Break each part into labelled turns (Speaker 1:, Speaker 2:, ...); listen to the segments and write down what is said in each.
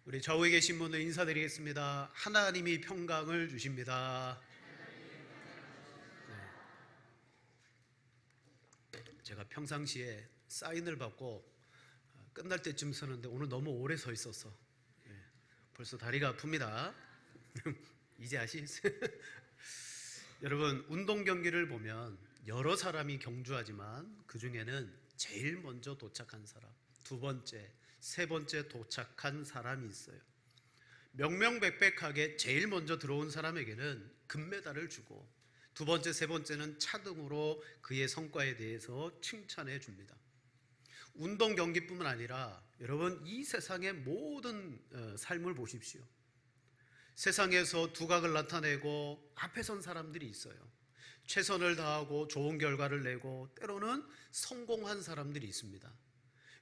Speaker 1: 우리 좌우에 계신 분들 인사드리겠습니다. 하나님이 평강을 주십니다. 제가 평상시에 사인을 받고 끝날 때쯤 서는데 오늘 너무 오래 서 있어서 벌써 다리가 아픕니다. 이제 아시겠어요? 여러분, 운동 경기를 보면 여러 사람이 경주하지만 그 중에는 제일 먼저 도착한 사람, 두 번째, 세 번째 도착한 사람이 있어요. 명명백백하게 제일 먼저 들어온 사람에게는 금메달을 주고 두 번째, 세 번째는 차등으로 그의 성과에 대해서 칭찬해 줍니다. 운동 경기뿐만 아니라 여러분, 이 세상의 모든 삶을 보십시오. 세상에서 두각을 나타내고 앞에 선 사람들이 있어요. 최선을 다하고 좋은 결과를 내고 때로는 성공한 사람들이 있습니다.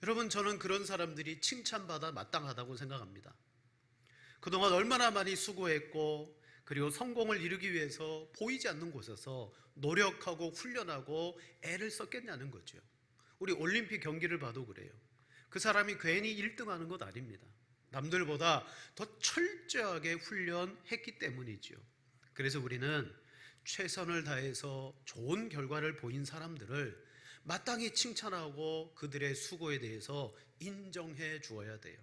Speaker 1: 여러분, 저는 그런 사람들이 칭찬받아 마땅하다고 생각합니다. 그동안 얼마나 많이 수고했고 그리고 성공을 이루기 위해서 보이지 않는 곳에서 노력하고 훈련하고 애를 썼겠냐는 거죠. 우리 올림픽 경기를 봐도 그래요. 그 사람이 괜히 1등하는 것 아닙니다. 남들보다 더 철저하게 훈련했기 때문이죠. 그래서 우리는 최선을 다해서 좋은 결과를 보인 사람들을 마땅히 칭찬하고 그들의 수고에 대해서 인정해 주어야 돼요.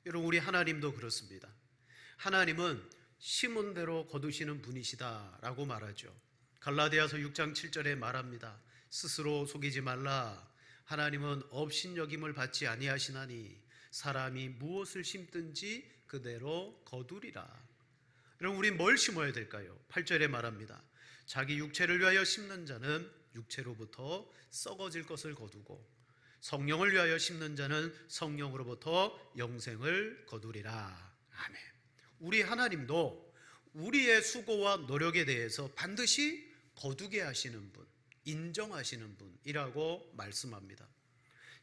Speaker 1: 여러분, 우리 하나님도 그렇습니다. 하나님은 심은 대로 거두시는 분이시다라고 말하죠. 갈라디아서 6장 7절에 말합니다. 스스로 속이지 말라. 하나님은 업신여김을 받지 아니하시나니 사람이 무엇을 심든지 그대로 거두리라. 여러분, 우리 뭘 심어야 될까요? 8절에 말합니다. 자기 육체를 위하여 심는 자는 육체로부터 썩어질 것을 거두고 성령을 위하여 심는 자는 성령으로부터 영생을 거두리라. 아멘. 우리 하나님도 우리의 수고와 노력에 대해서 반드시 거두게 하시는 분, 인정하시는 분이라고 말씀합니다.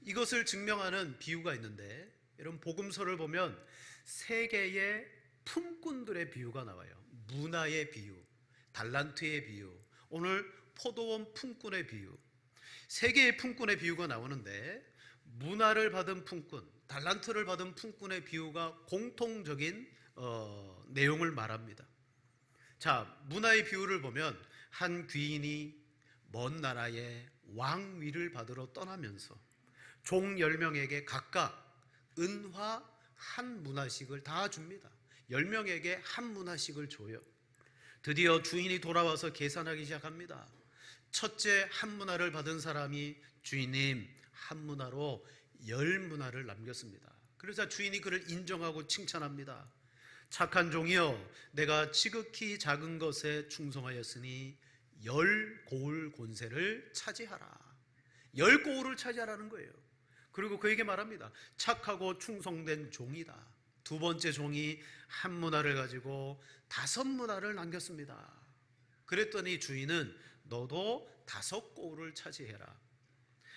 Speaker 1: 이것을 증명하는 비유가 있는데, 여러분, 복음서를 보면 세 개의 품꾼들의 비유가 나와요. 문화의 비유, 달란트의 비유, 오늘 포도원 품꾼의 비유, 세 개의 품꾼의 비유가 나오는데, 문화를 받은 품꾼, 달란트를 받은 품꾼의 비유가 공통적인 내용을 말합니다. 자, 문화의 비유를 보면 한 귀인이 먼 나라의 왕위를 받으러 떠나면서 종 10명에게 각각 은화 한 문화씩을 다 줍니다. 10명에게 한 문화씩을 줘요. 드디어 주인이 돌아와서 계산하기 시작합니다. 첫째 한 문화를 받은 사람이 주인님, 한 문화로 10문화를 남겼습니다. 그러자 주인이 그를 인정하고 칭찬합니다. 착한 종이여, 내가 지극히 작은 것에 충성하였으니 10고을 권세를 차지하라. 10고을을 차지하라는 거예요. 그리고 그에게 말합니다. 착하고 충성된 종이다. 두 번째 종이 한 문화를 가지고 5문화를 남겼습니다. 그랬더니 주인은 너도 5고을을 차지해라.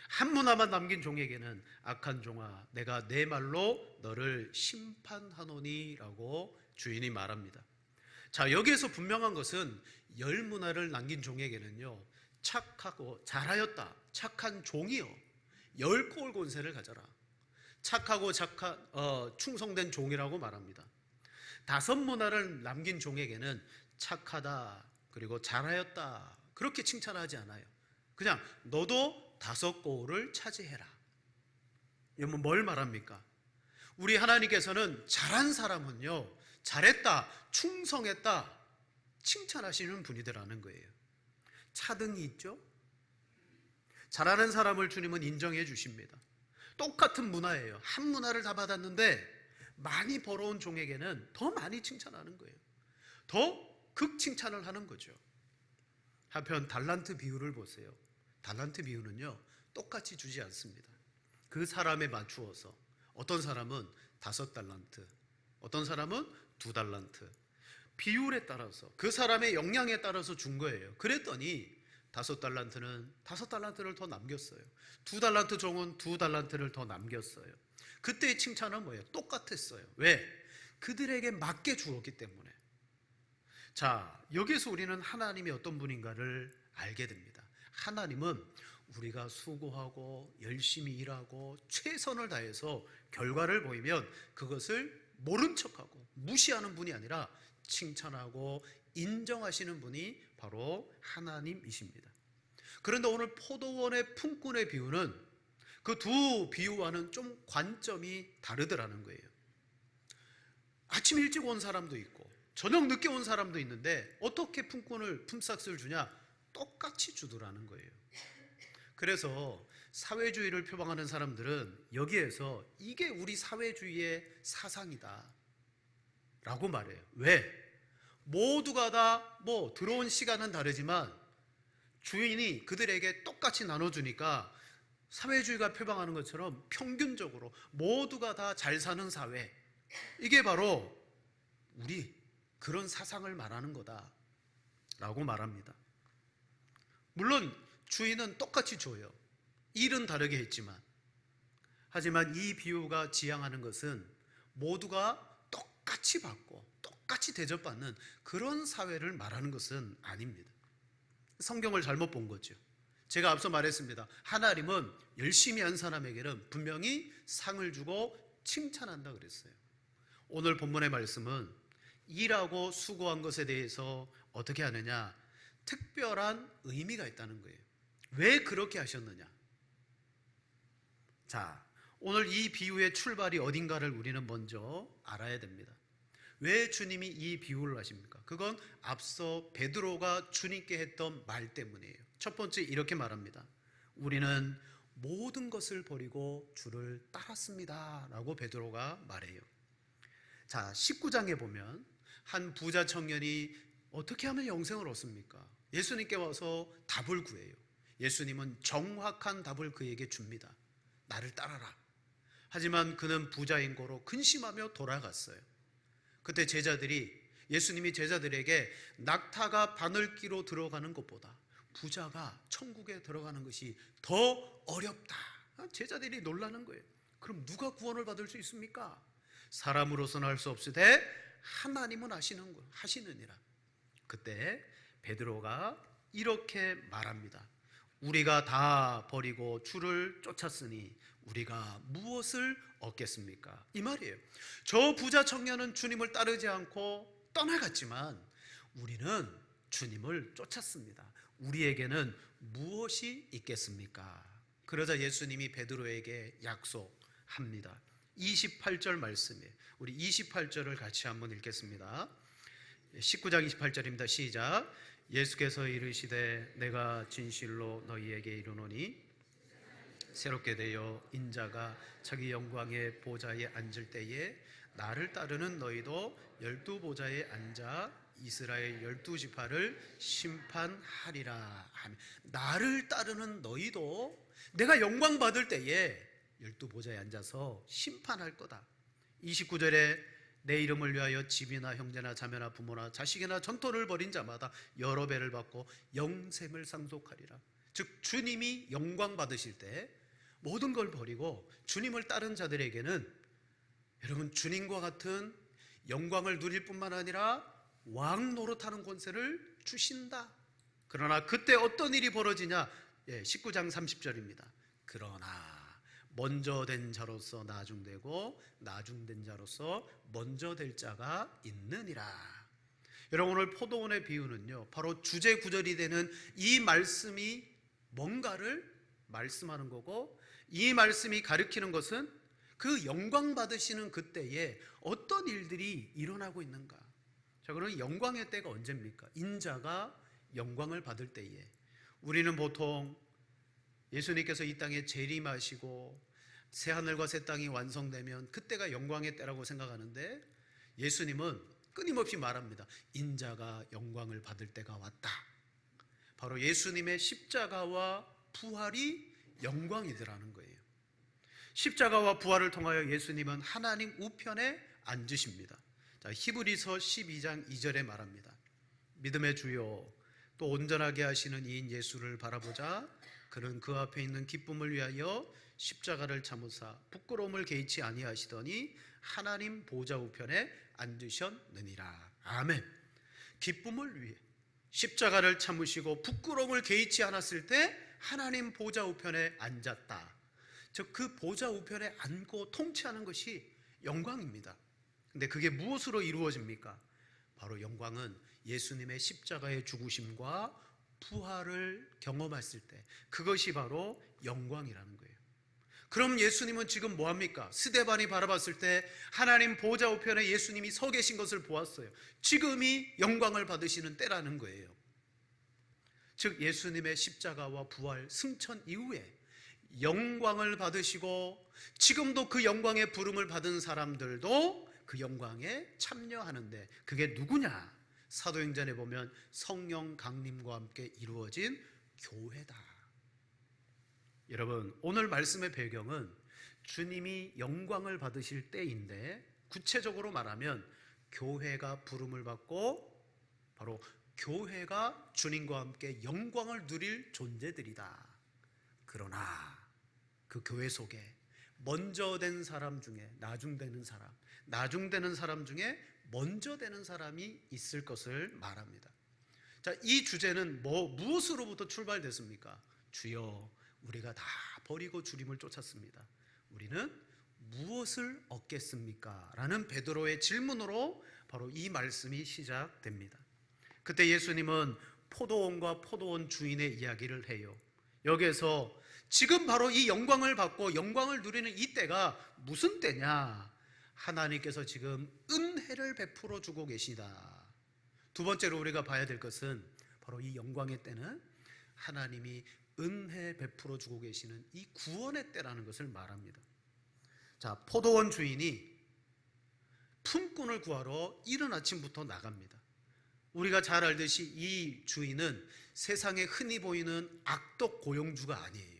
Speaker 1: 한 문화만 남긴 종에게는 악한 종아, 내가 내 말로 너를 심판하노니 라고 주인이 말합니다. 자, 여기에서 분명한 것은 10문화를 남긴 종에게는요, 착하고 잘하였다, 착한 종이요, 10고을 권세를 가져라. 착하고 충성된 종이라고 말합니다. 5문화를 남긴 종에게는 착하다, 그리고 잘하였다, 그렇게 칭찬하지 않아요. 그냥 너도 5고을을 차지해라. 이건 뭘 말합니까? 우리 하나님께서는 잘한 사람은요, 잘했다, 충성했다 칭찬하시는 분이더라는 거예요. 차등이 있죠? 잘하는 사람을 주님은 인정해 주십니다. 똑같은 문화예요. 한 문화를 다 받았는데 많이 벌어온 종에게는 더 많이 칭찬하는 거예요. 더 극칭찬을 하는 거죠. 한편 달란트 비유를 보세요. 달란트 비유는요, 똑같이 주지 않습니다. 그 사람에 맞추어서 어떤 사람은 5달란트, 어떤 사람은 2달란트, 비율에 따라서 그 사람의 역량에 따라서 준 거예요. 그랬더니 5달란트는 5달란트를 더 남겼어요. 2달란트 종은 2달란트를 더 남겼어요. 그때의 칭찬은 뭐예요? 똑같았어요. 왜? 그들에게 맞게 주었기 때문에. 자, 여기서 우리는 하나님이 어떤 분인가를 알게 됩니다. 하나님은 우리가 수고하고 열심히 일하고 최선을 다해서 결과를 보이면 그것을 모른 척하고 무시하는 분이 아니라 칭찬하고 인정하시는 분이 바로 하나님이십니다. 그런데 오늘 포도원의 품꾼의 비유는 그 두 비유와는 좀 관점이 다르더라는 거예요. 아침 일찍 온 사람도 있고 저녁 늦게 온 사람도 있는데 어떻게 품꾼을 품삯을 주냐? 똑같이 주더라는 거예요. 그래서 사회주의를 표방하는 사람들은 여기에서 이게 우리 사회주의의 사상이다 라고 말해요. 왜? 모두가 다 들어온 시간은 다르지만 주인이 그들에게 똑같이 나눠주니까 사회주의가 표방하는 것처럼 평균적으로 모두가 다 잘 사는 사회, 이게 바로 우리 그런 사상을 말하는 거다 라고 말합니다. 물론 주인은 똑같이 줘요. 일은 다르게 했지만. 하지만 이 비유가 지향하는 것은 모두가 똑같이 받고 똑같이 대접받는 그런 사회를 말하는 것은 아닙니다. 성경을 잘못 본 거죠. 제가 앞서 말했습니다. 하나님은 열심히 한 사람에게는 분명히 상을 주고 칭찬한다 그랬어요. 오늘 본문의 말씀은 일하고 수고한 것에 대해서 어떻게 하느냐? 특별한 의미가 있다는 거예요. 왜 그렇게 하셨느냐? 자, 오늘 이 비유의 출발이 어딘가를 우리는 먼저 알아야 됩니다. 왜 주님이 이 비유를 하십니까? 그건 앞서 베드로가 주님께 했던 말 때문이에요. 첫 번째 이렇게 말합니다. 우리는 모든 것을 버리고 주를 따랐습니다 라고 베드로가 말해요. 자, 19장에 보면 한 부자 청년이 어떻게 하면 영생을 얻습니까? 예수님께 와서 답을 구해요. 예수님은 정확한 답을 그에게 줍니다. 나를 따라라. 하지만 그는 부자인 거로 근심하며 돌아갔어요. 그때 예수님이 제자들에게 낙타가 바늘기로 들어가는 것보다 부자가 천국에 들어가는 것이 더 어렵다. 제자들이 놀라는 거예요. 그럼 누가 구원을 받을 수 있습니까? 사람으로서는 할 수 없으되 하나님은 하시느니라. 그때 베드로가 이렇게 말합니다. 우리가 다 버리고 주를 쫓았으니 우리가 무엇을 얻겠습니까? 이 말이에요. 저 부자 청년은 주님을 따르지 않고 떠나갔지만 우리는 주님을 쫓았습니다. 우리에게는 무엇이 있겠습니까? 그러자 예수님이 베드로에게 약속합니다. 28절 말씀이에요. 우리 28절을 같이 한번 읽겠습니다. 19장 28절입니다. 시작. 예수께서 이르시되 내가 진실로 너희에게 이르노니 새롭게 되어 인자가 자기 영광의 보좌에 앉을 때에 나를 따르는 너희도 12보좌에 앉아 이스라엘 12지파를 심판하리라. 나를 따르는 너희도 내가 영광 받을 때에 12보좌에 앉아서 심판할 거다. 29절에 내 이름을 위하여 집이나 형제나 자매나 부모나 자식이나 전토를 벌인 자마다 여러 배를 받고 영생을 상속하리라. 즉 주님이 영광 받으실 때 모든 걸 버리고 주님을 따른 자들에게는 여러분 주님과 같은 영광을 누릴 뿐만 아니라 왕 노릇하는 권세를 주신다. 그러나 그때 어떤 일이 벌어지냐? 19장 30절입니다. 그러나 먼저 된 자로서 나중되고 나중된 자로서 먼저 될 자가 있느니라. 여러분 오늘 포도원의 비유는요 바로 주제 구절이 되는 이 말씀이 뭔가를 말씀하는 거고 이 말씀이 가리키는 것은 그 영광 받으시는 그때에 어떤 일들이 일어나고 있는가. 자, 그럼 영광의 때가 언제입니까? 인자가 영광을 받을 때에 우리는 보통 예수님께서 이 땅에 재림하시고 새하늘과 새 땅이 완성되면 그때가 영광의 때라고 생각하는데 예수님은 끊임없이 말합니다. 인자가 영광을 받을 때가 왔다. 바로 예수님의 십자가와 부활이 영광이더라는 거예요. 십자가와 부활을 통하여 예수님은 하나님 우편에 앉으십니다. 자, 히브리서 12장 2절에 말합니다. 믿음의 주요 또 온전하게 하시는 이인 예수를 바라보자. 그는 그 앞에 있는 기쁨을 위하여 십자가를 참으사 부끄러움을 개의치 아니하시더니 하나님 보좌 우편에 앉으셨느니라. 아멘. 기쁨을 위해 십자가를 참으시고 부끄러움을 개의치 않았을 때 하나님 보좌 우편에 앉았다. 즉 그 보좌 우편에 앉고 통치하는 것이 영광입니다. 근데 그게 무엇으로 이루어집니까? 바로 영광은 예수님의 십자가의 죽으심과 부활을 경험했을 때, 그것이 바로 영광이라는 거예요. 그럼 예수님은 지금 뭐합니까? 스데반이 바라봤을 때 하나님 보좌 우편에 예수님이 서 계신 것을 보았어요. 지금이 영광을 받으시는 때라는 거예요. 즉 예수님의 십자가와 부활, 승천 이후에 영광을 받으시고, 지금도 그 영광의 부름을 받은 사람들도 그 영광에 참여하는데, 그게 누구냐? 사도행전에 보면 성령 강림과 함께 이루어진 교회다. 여러분, 오늘 말씀의 배경은 주님이 영광을 받으실 때인데, 구체적으로 말하면 교회가 부름을 받고 바로 교회가 주님과 함께 영광을 누릴 존재들이다. 그러나 그 교회 속에 먼저 된 사람 중에 나중되는 사람, 나중되는 사람 중에 먼저 되는 사람이 있을 것을 말합니다. 자, 이 주제는 무엇으로부터 출발됐습니까? 주여, 우리가 다 버리고 주님을 쫓았습니다. 우리는 무엇을 얻겠습니까? 라는 베드로의 질문으로 바로 이 말씀이 시작됩니다. 그때 예수님은 포도원과 포도원 주인의 이야기를 해요. 여기에서 지금 바로 이 영광을 받고 영광을 누리는 이 때가 무슨 때냐? 하나님께서 지금 은혜를 베풀어 주고 계시다. 두 번째로 우리가 봐야 될 것은 바로 이 영광의 때는 하나님이 은혜 베풀어 주고 계시는 이 구원의 때라는 것을 말합니다. 자, 포도원 주인이 품꾼을 구하러 이른 아침부터 나갑니다. 우리가 잘 알듯이 이 주인은 세상에 흔히 보이는 악덕 고용주가 아니에요.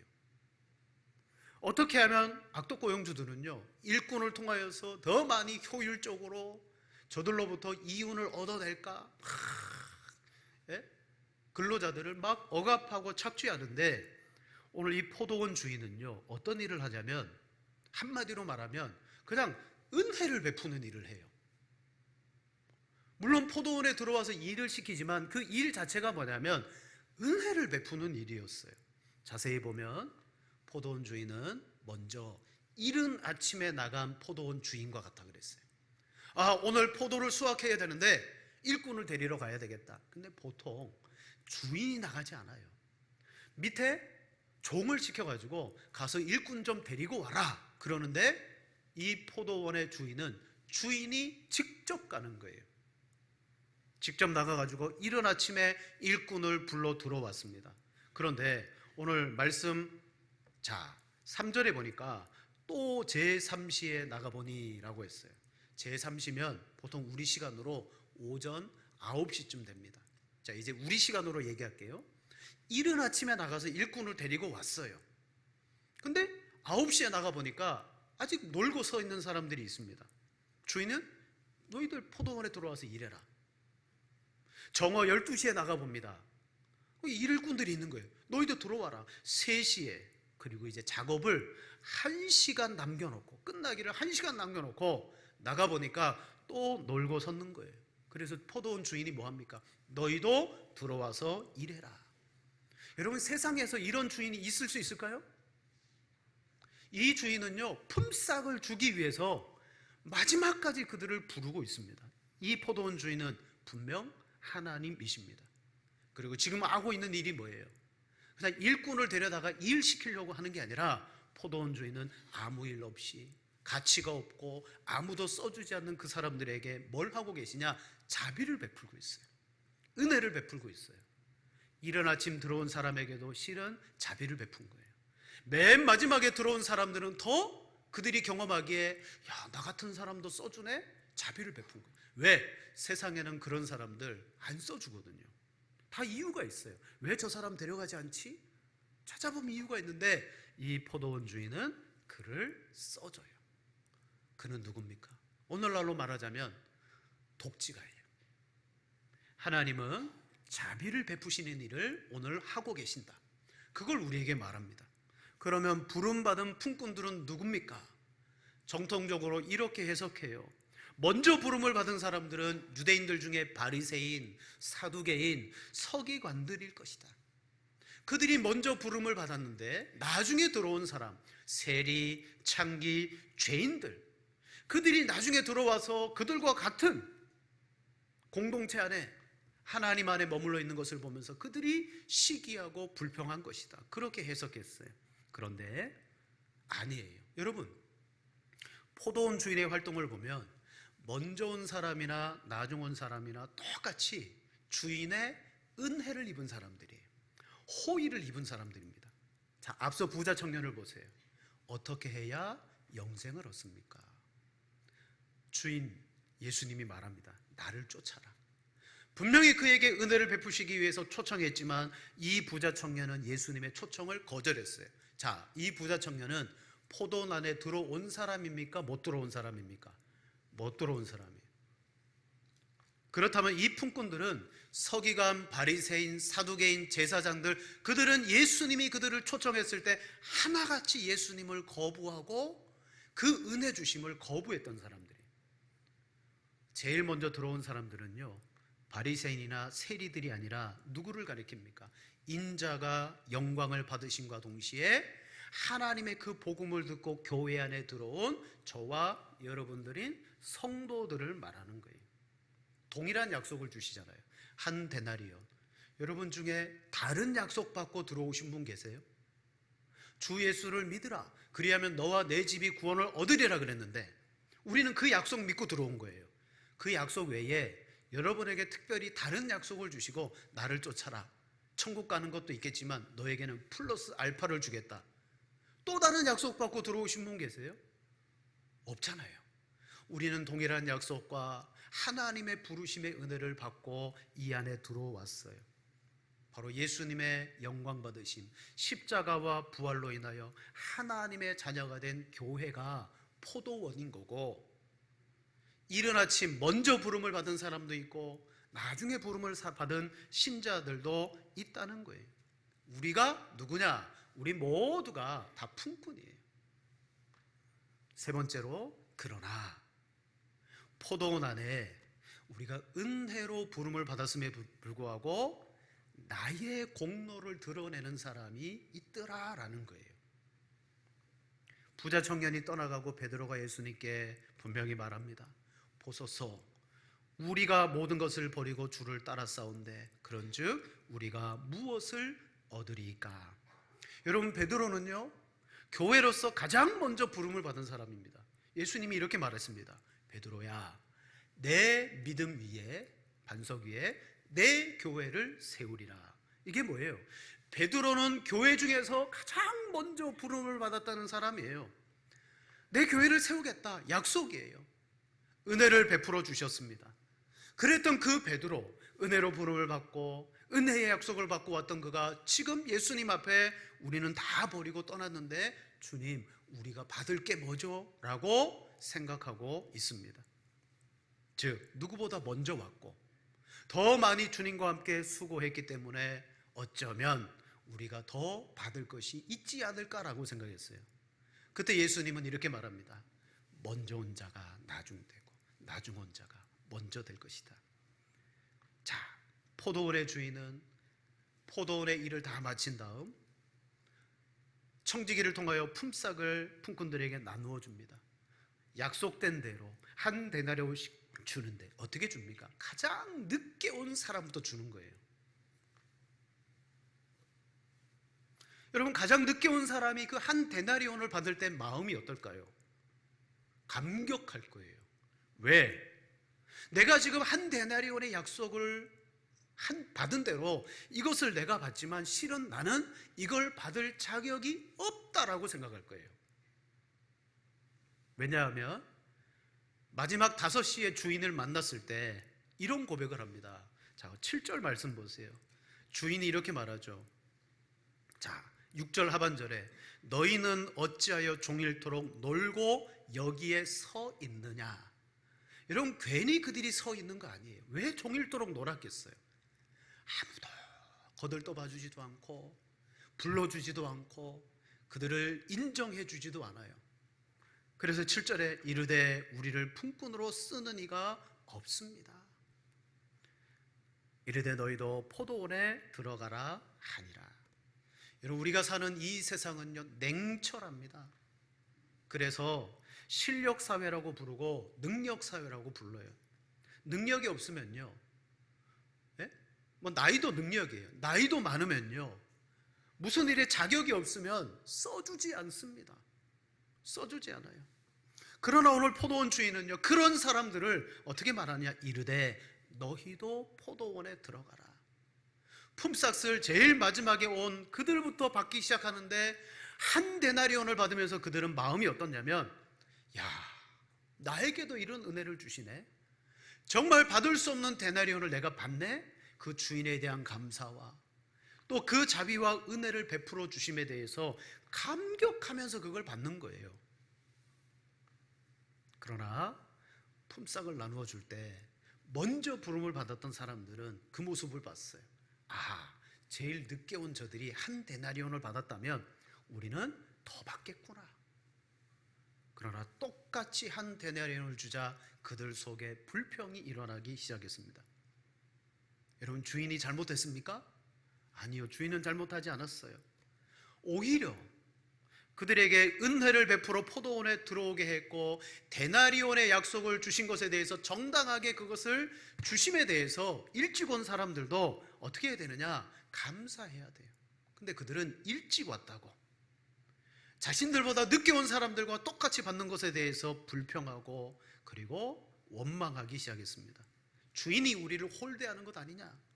Speaker 1: 어떻게 하면 악덕 고용주들은요, 일꾼을 통하여서 더 많이 효율적으로 저들로부터 이윤을 얻어낼까? 근로자들을 막 억압하고 착취하는데, 오늘 이 포도원 주인은요, 어떤 일을 하냐면, 한마디로 말하면 그냥 은혜를 베푸는 일을 해요. 물론 포도원에 들어와서 일을 시키지만 그 일 자체가 뭐냐면 은혜를 베푸는 일이었어요. 자세히 보면 포도원 주인은 먼저 이른 아침에 나간 포도원 주인과 같다 그랬어요. 아, 오늘 포도를 수확해야 되는데 일꾼을 데리러 가야 되겠다. 근데 보통 주인이 나가지 않아요. 밑에 종을 시켜가지고 가서 일꾼 좀 데리고 와라 그러는데, 이 포도원의 주인은 주인이 직접 가는 거예요. 직접 나가가지고 이른 아침에 일꾼을 불러 들어왔습니다. 그런데 오늘 말씀 3절에 보니까 또 제3시에 나가보니 라고 했어요. 제3시면 보통 우리 시간으로 오전 9시쯤 됩니다. 자, 이제 우리 시간으로 얘기할게요. 이른 아침에 나가서 일꾼을 데리고 왔어요. 근데 9시에 나가보니까 아직 놀고 서 있는 사람들이 있습니다. 주인은 너희들 포도원에 들어와서 일해라. 정오 12시에 나가봅니다. 일꾼들이 있는 거예요. 너희들 들어와라. 3시에, 그리고 이제 작업을 1시간 남겨놓고, 끝나기를 1시간 남겨놓고 나가보니까 또 놀고 섰는 거예요. 그래서 포도원 주인이 뭐합니까? 너희도 들어와서 일해라. 여러분, 세상에서 이런 주인이 있을 수 있을까요? 이 주인은요, 품삯을 주기 위해서 마지막까지 그들을 부르고 있습니다. 이 포도원 주인은 분명 하나님이십니다. 그리고 지금 하고 있는 일이 뭐예요? 그냥 일꾼을 데려다가 일 시키려고 하는 게 아니라, 포도원 주인은 아무 일 없이 가치가 없고 아무도 써주지 않는 그 사람들에게 뭘 하고 계시냐? 자비를 베풀고 있어요. 은혜를 베풀고 있어요. 이른 아침 들어온 사람에게도 실은 자비를 베푼 거예요. 맨 마지막에 들어온 사람들은 더 그들이 경험하기에, 야, 나 같은 사람도 써주네? 자비를 베푼 거예요. 왜? 세상에는 그런 사람들 안 써주거든요. 다 이유가 있어요. 왜 저 사람 데려가지 않지? 찾아보면 이유가 있는데, 이 포도원 주인은 그를 써줘요. 그는 누굽니까? 오늘날로 말하자면 독지가예요. 하나님은 자비를 베푸시는 일을 오늘 하고 계신다. 그걸 우리에게 말합니다. 그러면 부름받은 품꾼들은 누굽니까? 정통적으로 이렇게 해석해요. 먼저 부름을 받은 사람들은 유대인들 중에 바리새인, 사두개인, 서기관들일 것이다. 그들이 먼저 부름을 받았는데 나중에 들어온 사람, 세리, 창기, 죄인들, 그들이 나중에 들어와서 그들과 같은 공동체 안에 하나님 안에 머물러 있는 것을 보면서 그들이 시기하고 불평한 것이다, 그렇게 해석했어요. 그런데 아니에요. 여러분, 포도원 주인의 활동을 보면 먼저 온 사람이나 나중 온 사람이나 똑같이 주인의 은혜를 입은 사람들이에요. 호의를 입은 사람들입니다. 자, 앞서 부자 청년을 보세요. 어떻게 해야 영생을 얻습니까? 주인 예수님이 말합니다. 나를 쫓아라. 분명히 그에게 은혜를 베푸시기 위해서 초청했지만 이 부자 청년은 예수님의 초청을 거절했어요. 자, 이 부자 청년은 포도원 안에 들어온 사람입니까? 못 들어온 사람입니까? 못 들어온 사람이에요. 그렇다면 이 품꾼들은 서기관, 바리새인, 사두개인, 제사장들, 그들은 예수님이 그들을 초청했을 때 하나같이 예수님을 거부하고 그 은혜 주심을 거부했던 사람들이에요. 제일 먼저 들어온 사람들은요, 바리새인이나 세리들이 아니라 누구를 가리킵니까? 인자가 영광을 받으심과 동시에 하나님의 그 복음을 듣고 교회 안에 들어온 저와 여러분들인 성도들을 말하는 거예요. 동일한 약속을 주시잖아요. 한 데나리온. 여러분 중에 다른 약속 받고 들어오신 분 계세요? 주 예수를 믿으라, 그리하면 너와 내 집이 구원을 얻으리라 그랬는데 우리는 그 약속 믿고 들어온 거예요. 그 약속 외에 여러분에게 특별히 다른 약속을 주시고 나를 쫓아라, 천국 가는 것도 있겠지만 너에게는 플러스 알파를 주겠다, 또 다른 약속 받고 들어오신 분 계세요? 없잖아요. 우리는 동일한 약속과 하나님의 부르심의 은혜를 받고 이 안에 들어왔어요. 바로 예수님의 영광 받으심, 십자가와 부활로 인하여 하나님의 자녀가 된 교회가 포도원인 거고, 이른 아침 먼저 부름을 받은 사람도 있고 나중에 부름을 받은 신자들도 있다는 거예요. 우리가 누구냐? 우리 모두가 다 품꾼이에요. 세 번째로, 그러나 포도원 안에 우리가 은혜로 부름을 받았음에 불구하고 나의 공로를 드러내는 사람이 있더라라는 거예요. 부자 청년이 떠나가고 베드로가 예수님께 분명히 말합니다. 보소서, 우리가 모든 것을 버리고 주를 따라싸운데 그런즉 우리가 무엇을 얻으리까? 여러분, 베드로는요, 교회로서 가장 먼저 부름을 받은 사람입니다. 예수님이 이렇게 말했습니다. 베드로야, 내 믿음 위에, 반석 위에 내 교회를 세우리라. 이게 뭐예요? 베드로는 교회 중에서 가장 먼저 부름을 받았다는 사람이에요. 내 교회를 세우겠다, 약속이에요. 은혜를 베풀어 주셨습니다. 그랬던 그 베드로, 은혜로 부름을 받고 은혜의 약속을 받고 왔던 그가 지금 예수님 앞에 우리는 다 버리고 떠났는데 주님, 우리가 받을 게 뭐죠? 라고 생각하고 있습니다. 즉, 누구보다 먼저 왔고 더 많이 주님과 함께 수고했기 때문에 어쩌면 우리가 더 받을 것이 있지 않을까라고 생각했어요. 그때 예수님은 이렇게 말합니다. 먼저 온 자가 나중 되고 나중 온 자가 먼저 될 것이다. 자, 포도원의 주인은 포도원의 일을 다 마친 다음 청지기를 통하여 품삯을 품꾼들에게 나누어 줍니다. 약속된 대로 한 데나리온씩 주는데 어떻게 줍니까? 가장 늦게 온 사람부터 주는 거예요. 여러분, 가장 늦게 온 사람이 그 한 데나리온을 받을 때 마음이 어떨까요? 감격할 거예요. 왜? 내가 지금 한 데나리온의 약속을 받은 대로 이것을 내가 받지만 실은 나는 이걸 받을 자격이 없다라고 생각할 거예요. 왜냐하면 마지막 5시에 주인을 만났을 때 이런 고백을 합니다. 자, 7절 말씀 보세요. 주인이 이렇게 말하죠. 자, 6절 하반절에 너희는 어찌하여 종일토록 놀고 여기에 서 있느냐. 여러분, 괜히 그들이 서 있는 거 아니에요. 왜 종일토록 놀았겠어요? 아무도 거들떠 봐주지도 않고 불러주지도 않고 그들을 인정해 주지도 않아요. 그래서 7절에 이르되 우리를 품꾼으로 쓰는 이가 없습니다. 이르되 너희도 포도원에 들어가라 하니라. 여러분, 우리가 사는 이 세상은요, 냉철합니다. 그래서 실력 사회라고 부르고 능력 사회라고 불러요. 능력이 없으면요, 예? 뭐 나이도 능력이에요. 나이도 많으면요, 무슨 일에 자격이 없으면 써주지 않습니다. 써주지 않아요. 그러나 오늘 포도원 주인은요, 그런 사람들을 어떻게 말하냐? 이르되 너희도 포도원에 들어가라. 품삯을 제일 마지막에 온 그들부터 받기 시작하는데, 한 데나리온을 받으면서 그들은 마음이 어떻냐면, 야, 나에게도 이런 은혜를 주시네. 정말 받을 수 없는 데나리온을 내가 받네. 그 주인에 대한 감사와 또 그 자비와 은혜를 베풀어 주심에 대해서 감격하면서 그걸 받는 거예요. 그러나 품삯을 나누어 줄 때 먼저 부름을 받았던 사람들은 그 모습을 봤어요. 아, 제일 늦게 온 저들이 한 데나리온을 받았다면 우리는 더 받겠구나. 그러나 똑같이 한 데나리온을 주자 그들 속에 불평이 일어나기 시작했습니다. 여러분, 주인이 잘못했습니까? 아니요, 주인은 잘못하지 않았어요. 오히려 그들에게 은혜를 베풀어 포도원에 들어오게 했고 데나리온의 약속을 주신 것에 대해서 정당하게 그것을 주심에 대해서 일찍 온 사람들도 어떻게 해야 되느냐? 감사해야 돼요. 근데 그들은 일찍 왔다고 자신들보다 늦게 온 사람들과 똑같이 받는 것에 대해서 불평하고 그리고 원망하기 시작했습니다. 주인이 우리를 홀대하는 것 아니냐?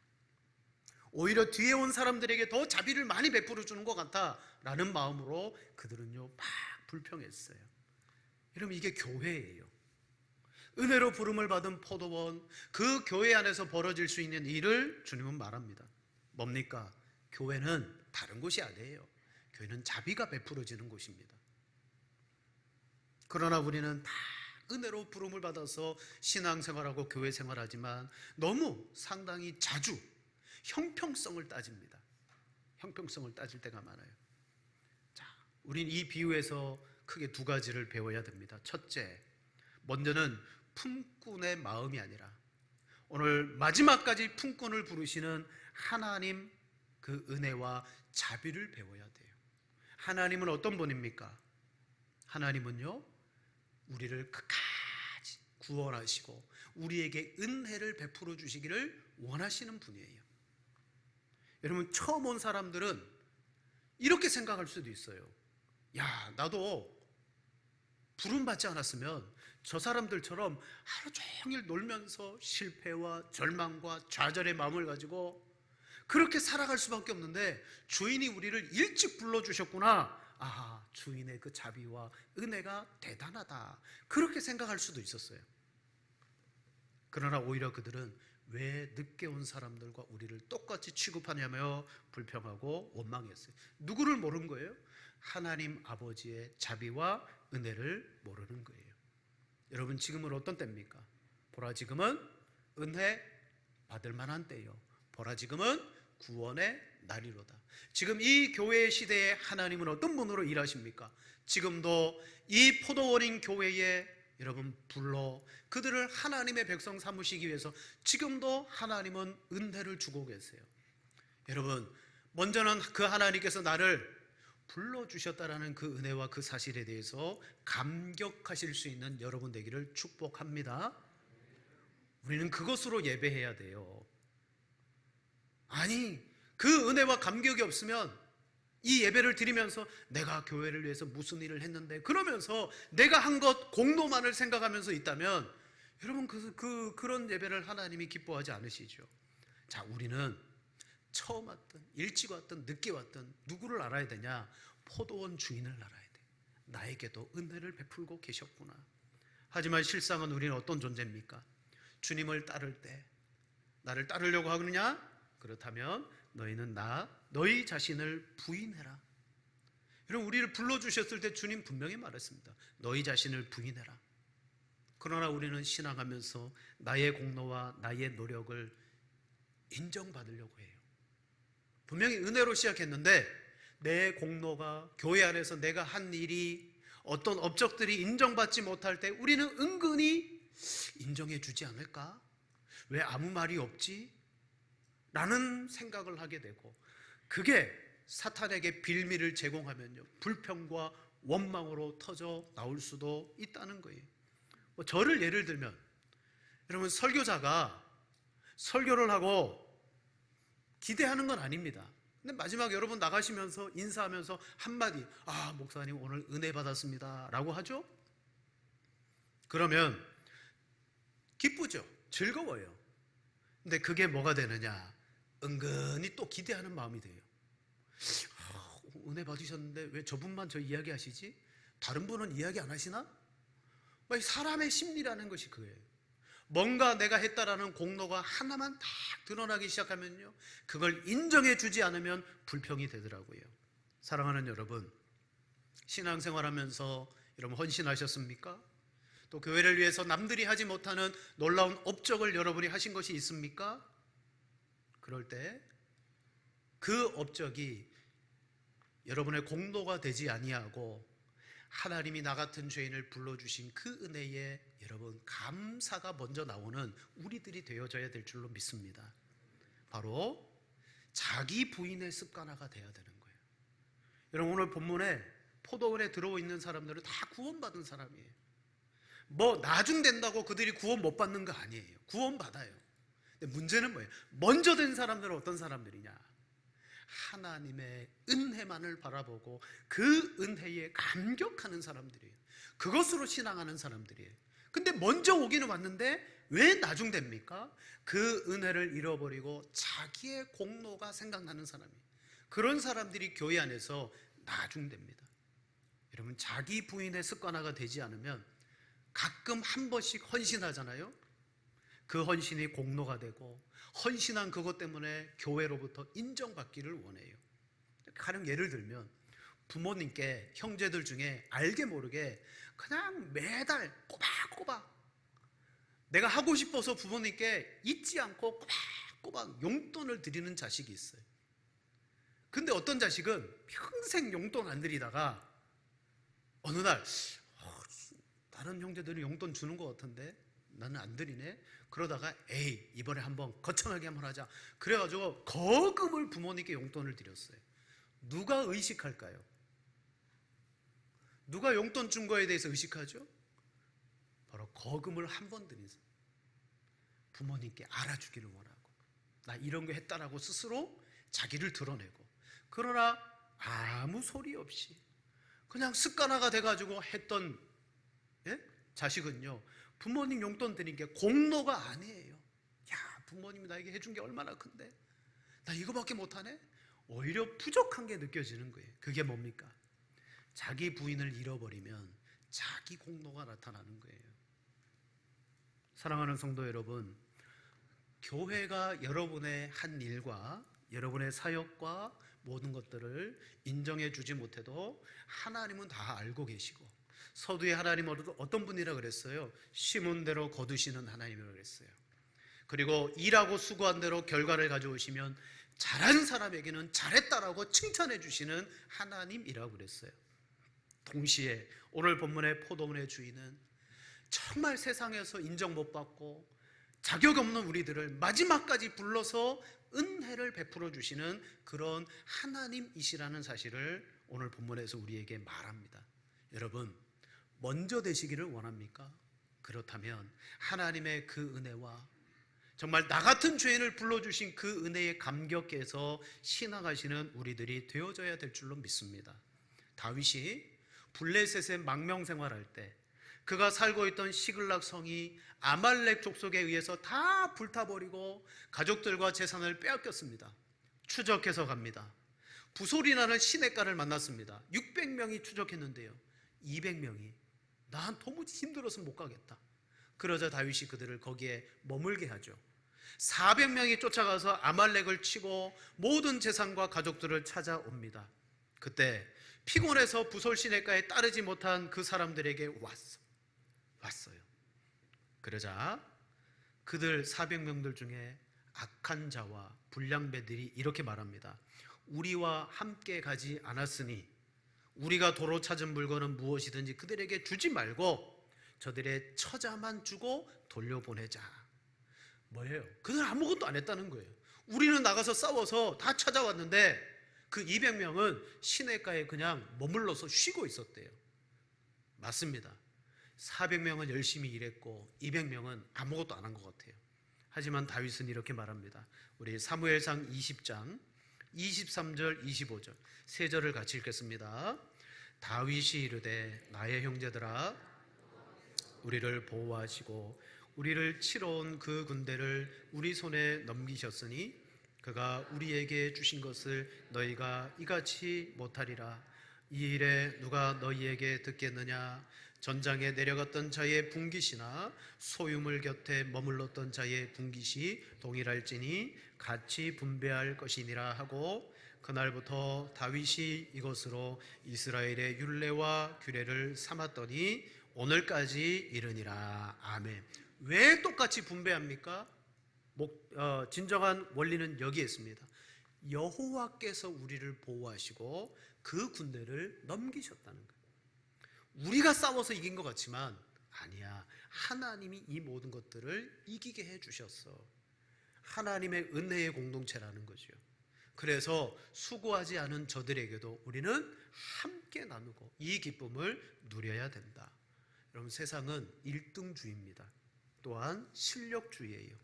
Speaker 1: 오히려 뒤에 온 사람들에게 더 자비를 많이 베풀어 주는 것 같다라는 마음으로 그들은요 막 불평했어요. 여러분, 이게 교회예요. 은혜로 부름을 받은 포도원, 그 교회 안에서 벌어질 수 있는 일을 주님은 말합니다. 뭡니까? 교회는 다른 곳이 아니에요. 교회는 자비가 베풀어지는 곳입니다. 그러나 우리는 다 은혜로 부름을 받아서 신앙생활하고 교회 생활하지만 너무 상당히 자주 형평성을 따집니다. 형평성을 따질 때가 많아요. 자, 우린 이 비유에서 크게 두 가지를 배워야 됩니다. 첫째, 먼저는 품꾼의 마음이 아니라 오늘 마지막까지 품꾼을 부르시는 하나님 그 은혜와 자비를 배워야 돼요. 하나님은 어떤 분입니까? 하나님은요, 우리를 끝까지 구원하시고 우리에게 은혜를 베풀어 주시기를 원하시는 분이에요. 여러분, 처음 온 사람들은 이렇게 생각할 수도 있어요. 야, 나도 부름받지 않았으면 저 사람들처럼 하루 종일 놀면서 실패와 절망과 좌절의 마음을 가지고 그렇게 살아갈 수밖에 없는데 주인이 우리를 일찍 불러주셨구나. 아, 주인의 그 자비와 은혜가 대단하다. 그렇게 생각할 수도 있었어요. 그러나 오히려 그들은 왜 늦게 온 사람들과 우리를 똑같이 취급하냐며 불평하고 원망했어요. 누구를 모르는 거예요? 하나님 아버지의 자비와 은혜를 모르는 거예요. 여러분, 지금은 어떤 때입니까? 보라, 지금은 은혜 받을 만한 때요. 보라, 지금은 구원의 날이로다. 지금 이 교회 시대에 하나님은 어떤 분으로 일하십니까? 지금도 이 포도원인 교회에 여러분 불러 그들을 하나님의 백성 삼으시기 위해서 지금도 하나님은 은혜를 주고 계세요. 여러분, 먼저는 그 하나님께서 나를 불러주셨다라는 그 은혜와 그 사실에 대해서 감격하실 수 있는 여러분 되기를 축복합니다. 우리는 그것으로 예배해야 돼요. 아니, 그 은혜와 감격이 없으면 이 예배를 드리면서 내가 교회를 위해서 무슨 일을 했는데 그러면서 내가 한 것 공로만을 생각하면서 있다면 여러분 그런 예배를 하나님이 기뻐하지 않으시죠. 자, 우리는 처음 왔든 일찍 왔든 늦게 왔든 누구를 알아야 되냐? 포도원 주인을 알아야 돼. 나에게도 은혜를 베풀고 계셨구나. 하지만 실상은 우리는 어떤 존재입니까? 주님을 따를 때 나를 따르려고 하느냐? 그렇다면 너희는 너희 자신을 부인해라. 여러분, 우리를 불러주셨을 때 주님 분명히 말했습니다. 너희 자신을 부인해라. 그러나 우리는 신앙하면서 나의 공로와 나의 노력을 인정받으려고 해요. 분명히 은혜로 시작했는데 내 공로가 교회 안에서 내가 한 일이 어떤 업적들이 인정받지 못할 때 우리는 은근히 인정해 주지 않을까? 왜 아무 말이 없지? 라는 생각을 하게 되고 그게 사탄에게 빌미를 제공하면요 불평과 원망으로 터져 나올 수도 있다는 거예요. 저를 예를 들면, 여러분, 설교자가 설교를 하고 기대하는 건 아닙니다. 근데 마지막 여러분 나가시면서 인사하면서 한마디, 목사님 오늘 은혜 받았습니다 라고 하죠. 그러면 기쁘죠. 즐거워요. 근데 그게 뭐가 되느냐, 은근히 또 기대하는 마음이 돼요. 은혜 받으셨는데 왜 저분만 저 이야기 하시지? 다른 분은 이야기 안 하시나? 사람의 심리라는 것이 그거예요. 뭔가 내가 했다라는 공로가 하나만 딱 드러나기 시작하면요, 그걸 인정해 주지 않으면 불평이 되더라고요. 사랑하는 여러분, 신앙생활하면서 여러분 헌신하셨습니까? 또 교회를 위해서 남들이 하지 못하는 놀라운 업적을 여러분이 하신 것이 있습니까? 그럴 때 그 업적이 여러분의 공로가 되지 아니하고 하나님이 나 같은 죄인을 불러주신 그 은혜에 여러분 감사가 먼저 나오는 우리들이 되어져야 될 줄로 믿습니다. 바로 자기 부인의 습관화가 돼야 되는 거예요. 여러분, 오늘 본문에 포도원에 들어와 있는 사람들은 다 구원받은 사람이에요. 나중된다고 그들이 구원 못 받는 거 아니에요. 구원 받아요. 근데 문제는 뭐예요? 먼저 된 사람들은 어떤 사람들이냐? 하나님의 은혜만을 바라보고 그 은혜에 감격하는 사람들이에요. 그것으로 신앙하는 사람들이에요. 근데 먼저 오기는 왔는데 왜 나중됩니까? 그 은혜를 잃어버리고 자기의 공로가 생각나는 사람이에요. 그런 사람들이 교회 안에서 나중됩니다. 여러분, 자기 부인의 습관화가 되지 않으면 가끔 한 번씩 헌신하잖아요. 그 헌신이 공로가 되고 헌신한 그것 때문에 교회로부터 인정받기를 원해요. 가령 예를 들면 부모님께 형제들 중에 알게 모르게 그냥 매달 꼬박꼬박 내가 하고 싶어서 부모님께 잊지 않고 꼬박꼬박 용돈을 드리는 자식이 있어요. 근데 어떤 자식은 평생 용돈 안 드리다가 어느 날 다른 형제들은 용돈 주는 것 같은데 나는 안 드리네. 그러다가 이번에 한번 거창하게 한번 하자. 그래가지고 거금을 부모님께 용돈을 드렸어요. 누가 의식할까요? 누가 용돈 준 거에 대해서 의식하죠? 바로 거금을 한 번 드린 사람. 부모님께 알아주기를 원하고 나 이런 거 했다라고 스스로 자기를 드러내고, 그러나 아무 소리 없이 그냥 습관화가 돼가지고 했던 자식은요, 부모님 용돈 드린 게 공로가 아니에요. 부모님이 나에게 해준 게 얼마나 큰데 나 이거밖에 못하네? 오히려 부족한 게 느껴지는 거예요. 그게 뭡니까? 자기 부인을 잃어버리면 자기 공로가 나타나는 거예요. 사랑하는 성도 여러분, 교회가 여러분의 한 일과 여러분의 사역과 모든 것들을 인정해 주지 못해도 하나님은 다 알고 계시고, 서두에 하나님은 어떤 분이라 그랬어요? 심은 대로 거두시는 하나님이라고 그랬어요. 그리고 일하고 수고한 대로 결과를 가져오시면 잘한 사람에게는 잘했다라고 칭찬해 주시는 하나님이라고 그랬어요. 동시에 오늘 본문의 포도원의 주인은 정말 세상에서 인정 못 받고 자격 없는 우리들을 마지막까지 불러서 은혜를 베풀어 주시는 그런 하나님이시라는 사실을 오늘 본문에서 우리에게 말합니다. 여러분, 먼저 되시기를 원합니까? 그렇다면 하나님의 그 은혜와 정말 나 같은 죄인을 불러주신 그 은혜에 감격해서 신앙하시는 우리들이 되어져야 될 줄로 믿습니다. 다윗이 블레셋의 망명 생활할 때 그가 살고 있던 시글락 성이 아말렉 족속에 의해서 다 불타버리고 가족들과 재산을 빼앗겼습니다. 추적해서 갑니다. 부솔이 나는 시냇가를 만났습니다. 600명이 추적했는데요, 200명이 난 도무지 힘들어서 못 가겠다. 그러자 다윗이 그들을 거기에 머물게 하죠. 400명이 쫓아가서 아말렉을 치고 모든 재산과 가족들을 찾아옵니다. 그때 피곤해서 부솔 시냇가에 따르지 못한 그 사람들에게 왔어요. 그러자 그들 400명들 중에 악한 자와 불량배들이 이렇게 말합니다. 우리와 함께 가지 않았으니 우리가 도로 찾은 물건은 무엇이든지 그들에게 주지 말고 저들의 처자만 주고 돌려보내자. 뭐예요? 그들 아무것도 안 했다는 거예요. 우리는 나가서 싸워서 다 찾아왔는데 그 200명은 시냇가에 그냥 머물러서 쉬고 있었대요. 맞습니다. 400명은 열심히 일했고 200명은 아무것도 안 한 것 같아요. 하지만 다윗은 이렇게 말합니다. 우리 사무엘상 20장 23절 25절 세 절을 같이 읽겠습니다. 다윗이 이르되 나의 형제들아 우리를 보호하시고 우리를 치러 온 그 군대를 우리 손에 넘기셨으니 그가 우리에게 주신 것을 너희가 이같이 못하리라. 이 일에 누가 너희에게 듣겠느냐? 전장에 내려갔던 자의 분깃이나 소유물 곁에 머물렀던 자의 분깃이 동일할지니 같이 분배할 것이니라 하고 그날부터 다윗이 이것으로 이스라엘의 율례와 규례를 삼았더니 오늘까지 이르니라. 아멘. 왜 똑같이 분배합니까? 진정한 원리는 여기에 있습니다. 여호와께서 우리를 보호하시고 그 군대를 넘기셨다는 거예요. 우리가 싸워서 이긴 것 같지만 아니야. 하나님이 이 모든 것들을 이기게 해주셨어. 하나님의 은혜의 공동체라는 거죠. 그래서 수고하지 않은 저들에게도 우리는 함께 나누고 이 기쁨을 누려야 된다. 여러분, 세상은 1등주의입니다. 또한 실력주의예요.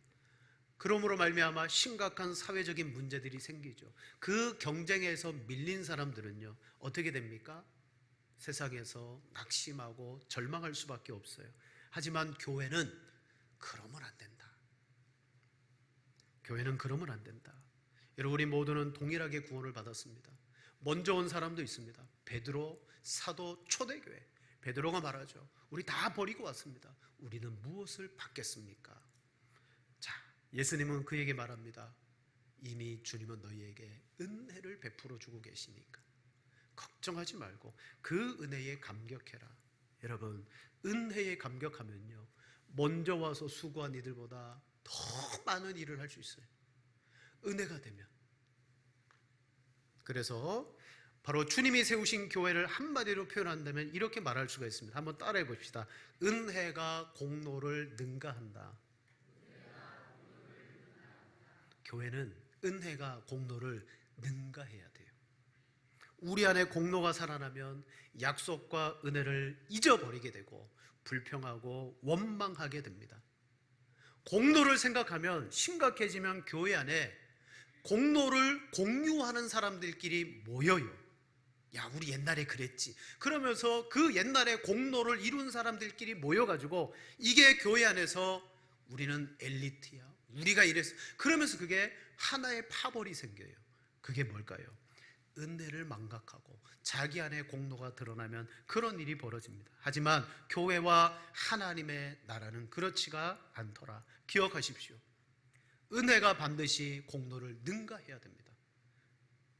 Speaker 1: 그러므로 말미암아 심각한 사회적인 문제들이 생기죠. 그 경쟁에서 밀린 사람들은요 어떻게 됩니까? 세상에서 낙심하고 절망할 수밖에 없어요. 하지만 교회는 그러면 안 된다. 교회는 그러면 안 된다. 여러분, 우리 모두는 동일하게 구원을 받았습니다. 먼저 온 사람도 있습니다. 베드로, 사도, 초대교회. 베드로가 말하죠. 우리 다 버리고 왔습니다. 우리는 무엇을 받겠습니까? 자, 예수님은 그에게 말합니다. 이미 주님은 너희에게 은혜를 베풀어 주고 계시니까 걱정하지 말고 그 은혜에 감격해라. 여러분, 은혜에 감격하면요 먼저 와서 수고한 이들보다 더 많은 일을 할 수 있어요. 은혜가 되면. 그래서 바로 주님이 세우신 교회를 한마디로 표현한다면 이렇게 말할 수가 있습니다. 한번 따라해 봅시다. 은혜가 공로를 능가한다. 교회는 은혜가 공로를 능가해야 돼요. 우리 안에 공로가 살아나면 약속과 은혜를 잊어버리게 되고 불평하고 원망하게 됩니다. 공로를 생각하면 심각해지면 교회 안에 공로를 공유하는 사람들끼리 모여요. 야, 우리 옛날에 그랬지. 그러면서 그 옛날에 공로를 이룬 사람들끼리 모여가지고 이게 교회 안에서 우리는 엘리트야. 우리가 이랬어. 그러면서 그게 하나의 파벌이 생겨요. 그게 뭘까요? 은혜를 망각하고 자기 안에 공로가 드러나면 그런 일이 벌어집니다. 하지만 교회와 하나님의 나라는 그렇지가 않더라. 기억하십시오. 은혜가 반드시 공로를 능가해야 됩니다.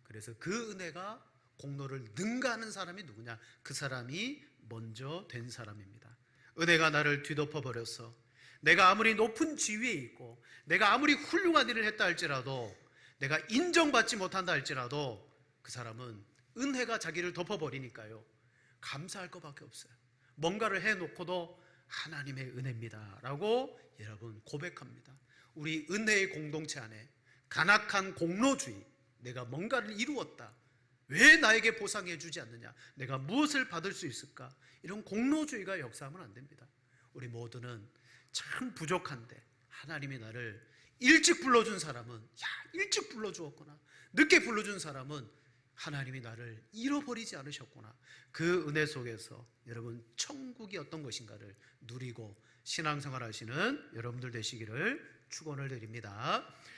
Speaker 1: 그래서 그 은혜가 공로를 능가하는 사람이 누구냐? 그 사람이 먼저 된 사람입니다. 은혜가 나를 뒤덮어 버렸어. 내가 아무리 높은 지위에 있고 내가 아무리 훌륭한 일을 했다 할지라도 내가 인정받지 못한다 할지라도 그 사람은 은혜가 자기를 덮어버리니까요 감사할 것밖에 없어요. 뭔가를 해놓고도 하나님의 은혜입니다 라고 여러분 고백합니다. 우리 은혜의 공동체 안에 간악한 공로주의, 내가 뭔가를 이루었다, 왜 나에게 보상해 주지 않느냐, 내가 무엇을 받을 수 있을까, 이런 공로주의가 역사하면 안 됩니다. 우리 모두는 참 부족한데 하나님이 나를 일찍 불러준 사람은 야 일찍 불러주었구나, 늦게 불러준 사람은 하나님이 나를 잃어버리지 않으셨구나. 그 은혜 속에서 여러분 천국이 어떤 것인가를 누리고 신앙생활 하시는 여러분들 되시기를 축원을 드립니다.